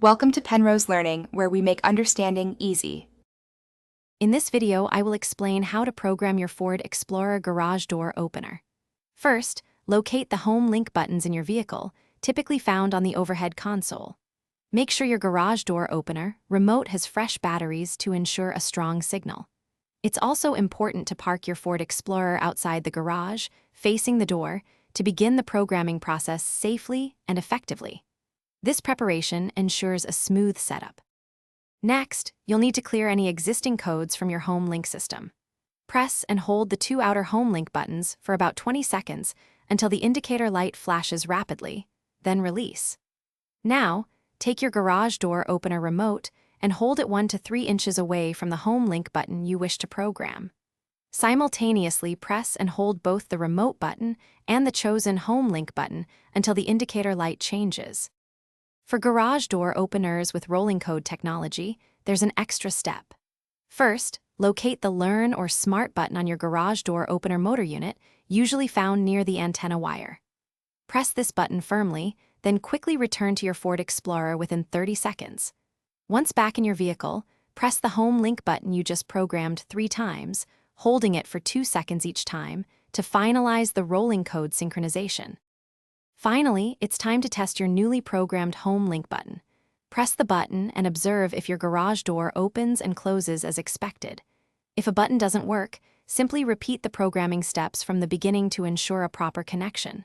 Welcome to Penrose Learning, where we make understanding easy. In this video, I will explain how to program your Ford Explorer garage door opener. First, locate the home link buttons in your vehicle, typically found on the overhead console. Make sure your garage door opener remote has fresh batteries to ensure a strong signal. It's also important to park your Ford Explorer outside the garage, facing the door, to begin the programming process safely and effectively. This preparation ensures a smooth setup. Next, you'll need to clear any existing codes from your home link system. Press and hold the two outer home link buttons for about 20 seconds until the indicator light flashes rapidly, then release. Now, take your garage door opener remote and hold it 1 to 3 inches away from the home link button you wish to program. Simultaneously press and hold both the remote button and the chosen home link button until the indicator light changes. For garage door openers with rolling code technology, there's an extra step. First, locate the Learn or Smart button on your garage door opener motor unit, usually found near the antenna wire. Press this button firmly, then quickly return to your Ford Explorer within 30 seconds. Once back in your vehicle, press the home link button you just programmed 3 times, holding it for 2 seconds each time, to finalize the rolling code synchronization. Finally, it's time to test your newly programmed home link button. Press the button and observe if your garage door opens and closes as expected. If a button doesn't work, simply repeat the programming steps from the beginning to ensure a proper connection.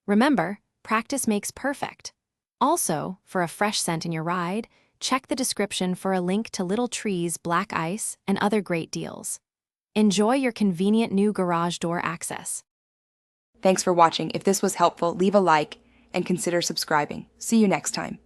Remember, practice makes perfect. Also, for a fresh scent in your ride, check the description for a link to Little Tree's Black Ice and other great deals. Enjoy your convenient new garage door access. Thanks for watching. If this was helpful, leave a like and consider subscribing. See you next time.